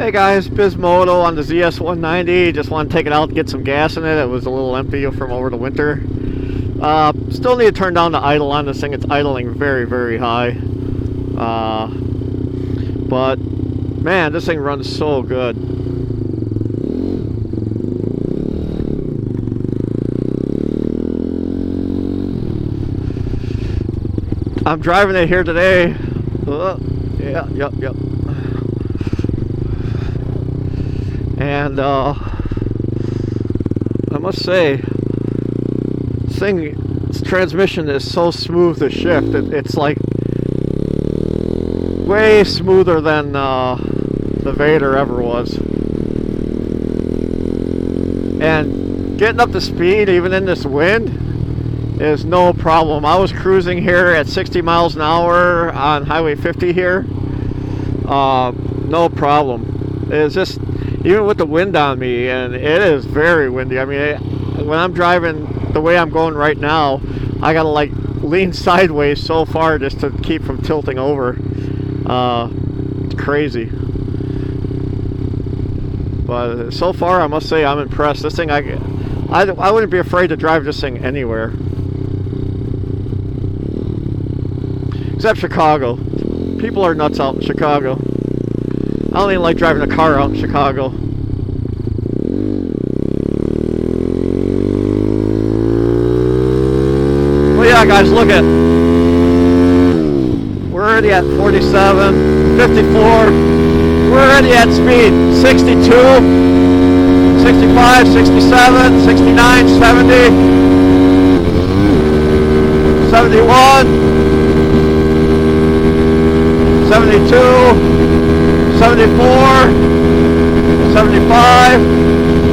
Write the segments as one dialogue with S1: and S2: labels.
S1: Hey guys, Bismoto on the ZS190. Just want to take it out and get some gas in it. It was a little empty from over the winter. Still need to turn down the idle on this thing. It's idling very, very high. But man, this thing runs so good. I'm driving it here today. Yep. And I must say, this transmission is so smooth to shift. It's like way smoother than the Vader ever was. And getting up to speed, even in this wind, is no problem. I was cruising here at 60 miles an hour on Highway 50 here. No problem. It's just, even with the wind on me, and it is very windy. I mean, when I'm driving the way I'm going right now, I gotta like lean sideways so far just to keep from tilting over. It's crazy. But so far, I must say I'm impressed. This thing, I wouldn't be afraid to drive this thing anywhere. Except Chicago. People are nuts out in Chicago. I don't even like driving a car out in Chicago. Well, yeah, guys, look at. We're already at 47, 54. We're already at speed 62, 65, 67, 69, 70, 71, 72. 74, 75,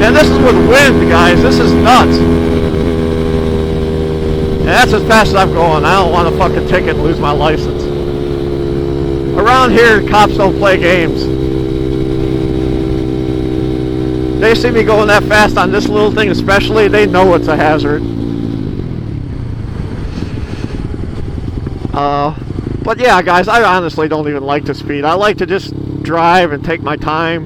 S1: and this is with wind, guys. This is nuts. And that's as fast as I'm going. I don't want a fucking ticket and lose my license. Around here, cops don't play games. They see me going that fast on this little thing especially, they know it's a hazard. But yeah, guys, I honestly don't even like to speed. I like to just drive and take my time.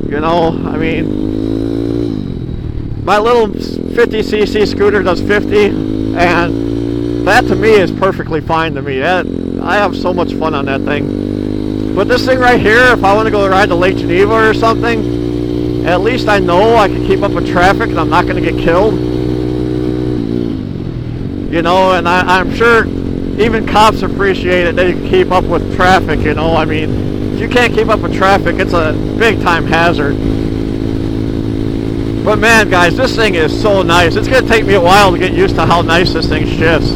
S1: You know, I mean, my little 50cc scooter does 50, and that to me is perfectly fine to me. I have so much fun on that thing. But this thing right here, if I want to go ride to Lake Geneva or something, at least I know I can keep up with traffic and I'm not going to get killed. You know, and I'm sure even cops appreciate it. They keep up with traffic, you know. I mean, if you can't keep up with traffic, it's a big time hazard. But man, guys, this thing is so nice. It's going to take me a while to get used to how nice this thing shifts.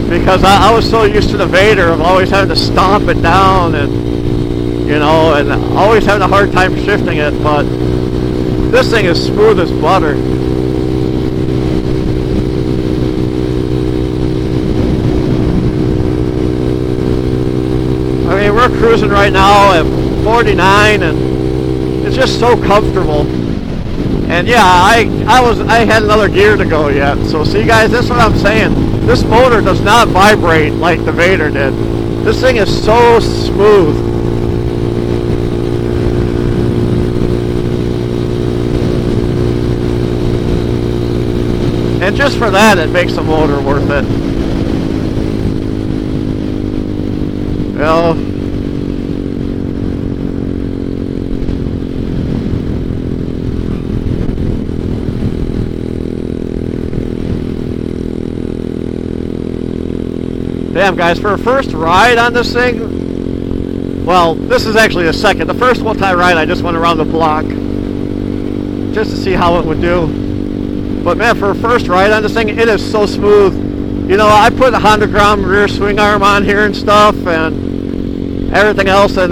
S1: Because I was so used to the Vader of always having to stomp it down and, you know, and always having a hard time shifting it. But this thing is smooth as butter. I mean, we're cruising right now at 49, and it's just so comfortable. And yeah, I had another gear to go yet. So see, guys, that's what I'm saying. This motor does not vibrate like the Vader did. This thing is so smooth. And just for that, it makes the motor worth it. Well, damn, guys, for a first ride on this thing, well, this is actually the second. The first one-time ride, I just went around the block just to see how it would do. But man, for a first ride on this thing, it is so smooth. You know, I put a Honda Grom rear swing arm on here and stuff, and everything else, and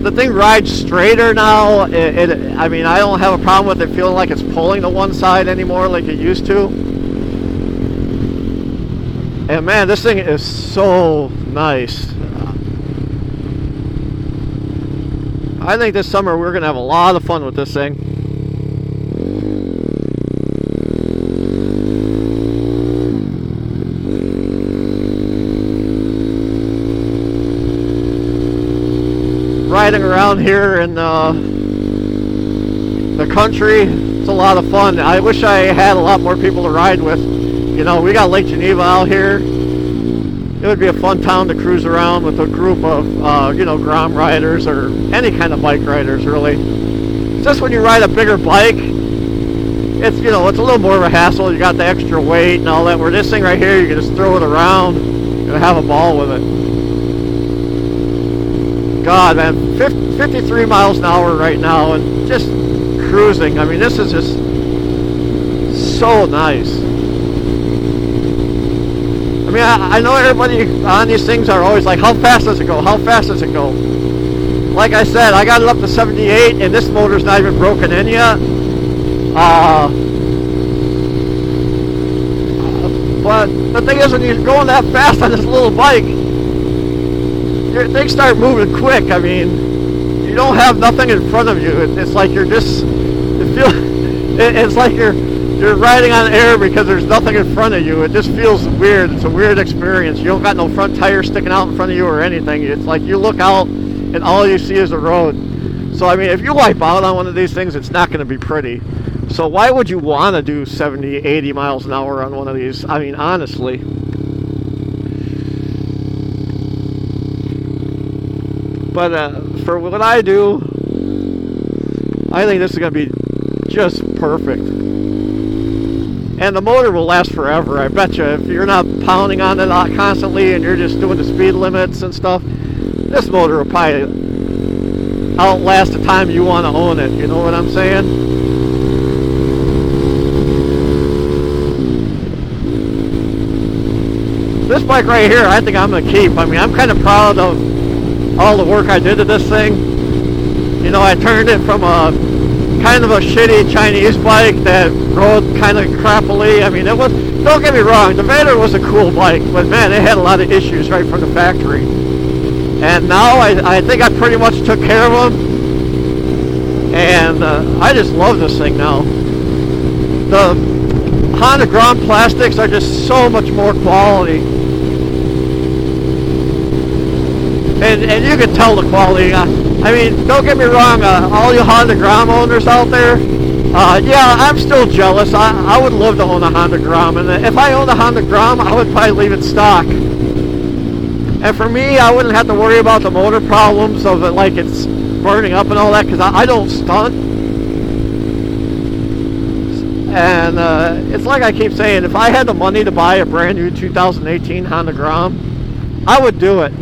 S1: the thing rides straighter now. I mean, I don't have a problem with it feeling like it's pulling to one side anymore like it used to. And man, this thing is so nice. I think this summer we're gonna have a lot of fun with this thing. riding around here in the country. It's a lot of fun. I wish I had a lot more people to ride with. You know, we got Lake Geneva out here. It would be a fun town to cruise around with a group of, you know, grom riders or any kind of bike riders, really. It's just when you ride a bigger bike, it's, you know, it's a little more of a hassle. You got the extra weight and all that. Where this thing right here, you can just throw it around and have a ball with it. God, man, 53 miles an hour right now and just cruising. I mean, this is just so nice. I mean, I know everybody on these things are always like, how fast does it go? How fast does it go? Like I said, I got it up to 78, and this motor's not even broken in yet. But the thing is, when you're going that fast on this little bike, things start moving quick. I mean, you don't have nothing in front of you. It's like you're just, it's like you're riding on air because there's nothing in front of you. It just feels weird. It's a weird experience. You don't got no front tire sticking out in front of you or anything. It's like you look out and all you see is a road. So I mean, if you wipe out on one of these things, it's not going to be pretty. So why would you want to do 70, 80 miles an hour on one of these? I mean, honestly. But for what I do, I think this is going to be just perfect. And the motor will last forever, I bet you. If you're not pounding on it constantly and you're just doing the speed limits and stuff, this motor will probably outlast the time you want to own it. You know what I'm saying? This bike right here, I think I'm going to keep. I mean, I'm kind of proud of all the work I did to this thing. You know, I turned it from a kind of a shitty Chinese bike that rode kind of crappily. I mean, it was, don't get me wrong, the Vader was a cool bike, but man, it had a lot of issues right from the factory. And now I think I pretty much took care of them. And I just love this thing now. The Honda Grom plastics are just so much more quality. And you can tell the quality. I mean, don't get me wrong, all you Honda Grom owners out there, yeah, I'm still jealous. I would love to own a Honda Grom, and if I owned a Honda Grom, I would probably leave it stock. And for me, I wouldn't have to worry about the motor problems of it, like it's burning up and all that, because I don't stunt. And it's like I keep saying, if I had the money to buy a brand new 2018 Honda Grom, I would do it.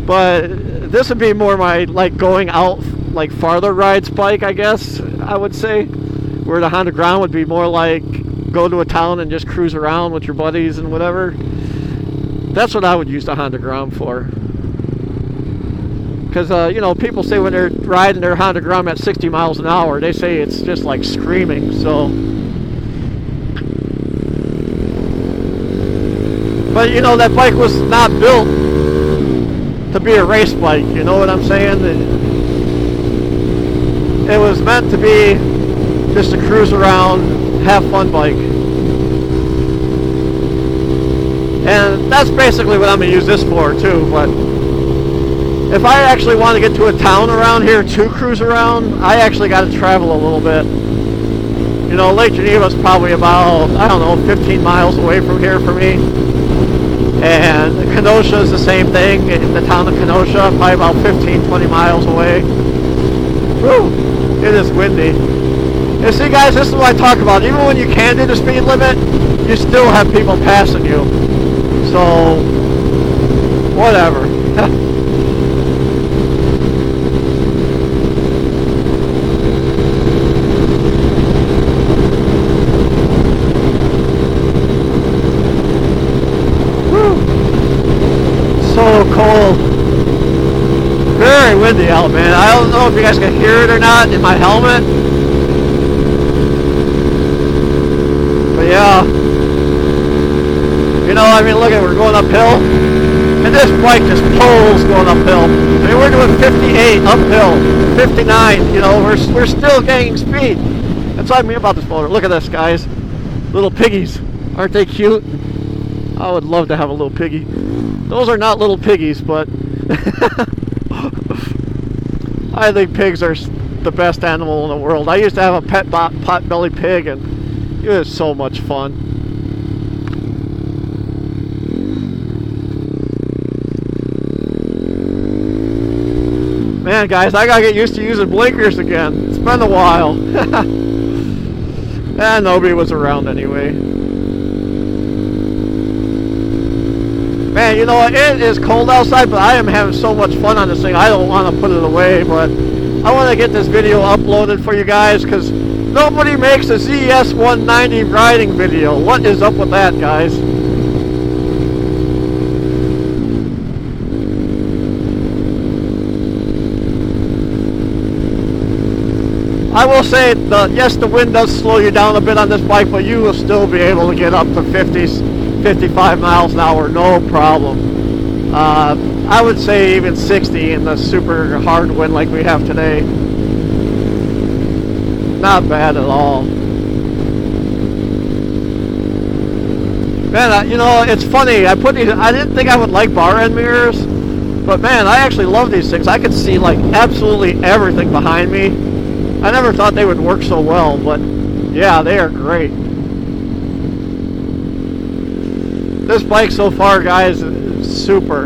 S1: But this would be more my, like, going out, like, farther rides bike, I guess, I would say. Where the Honda Grom would be more like, go to a town and just cruise around with your buddies and whatever. That's what I would use the Honda Grom for. Because, you know, people say when they're riding their Honda Grom at 60 miles an hour, they say it's just like screaming, so. But, you know, that bike was not built to be a race bike, you know what I'm saying? It was meant to be just a cruise around, have fun bike. And that's basically what I'm going to use this for too. But if I actually want to get to a town around here to cruise around, I actually got to travel a little bit. You know, Lake Geneva is probably about, I don't know, 15 miles away from here for me. And Kenosha is the same thing. The town of Kenosha, probably about 15, 20 miles away. Whew, it is windy. And see, guys, this is what I talk about. Even when you can do the speed limit, you still have people passing you. So, whatever. Cold, very windy out, man. I don't know if you guys can hear it or not in my helmet, but yeah, you know, I mean, look at, we're going uphill, and this bike just pulls going uphill. I mean, we're doing 58 uphill, 59. You know, we're still gaining speed. That's what I mean about this motor. Look at this, guys, little piggies. Aren't they cute? I would love to have a little piggy. Those are not little piggies, but I think pigs are the best animal in the world. I used to have a pet pot-bellied pig, and it was so much fun. Man, guys, I gotta get used to using blinkers again. It's been a while. And nobody was around anyway. Man, you know, it is cold outside, but I am having so much fun on this thing. I don't want to put it away, but I want to get this video uploaded for you guys, because nobody makes a ZS 190 riding video. What is up with that, guys? I will say that yes, the wind does slow you down a bit on this bike, but you will still be able to get up to 55 miles an hour, no problem. I would say even 60 in the super hard wind like we have today. Not bad at all. Man, you know, it's funny. I didn't think I would like bar end mirrors, but man, I actually love these things. I can see like absolutely everything behind me. I never thought they would work so well, but yeah, they are great. This bike so far, guys, is super.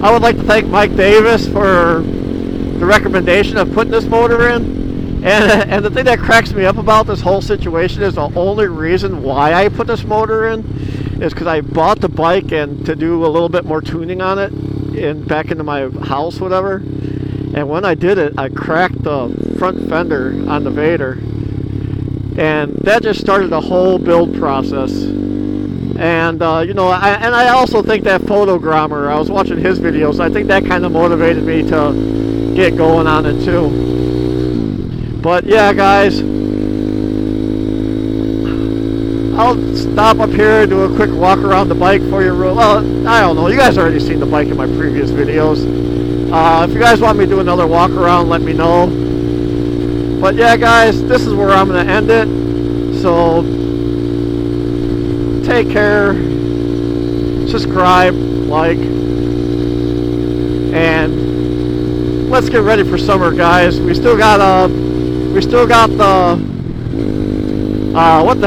S1: I would like to thank Mike Davis for the recommendation of putting this motor in. And the thing that cracks me up about this whole situation is the only reason why I put this motor in is because I bought the bike and to do a little bit more tuning on it back into my house, whatever. And when I did it, I cracked the front fender on the Vader, and that just started the whole build process. And you know, I also think that Photogrammer, I was watching his videos, I think that kind of motivated me to get going on it too. But yeah, guys, I'll stop up here and do a quick walk around the bike for you. Well, I don't know, you guys already seen the bike in my previous videos. If you guys want me to do another walk around, let me know. But yeah, guys, this is where I'm going to end it. So take care, subscribe, like, and let's get ready for summer, guys. We still got the what the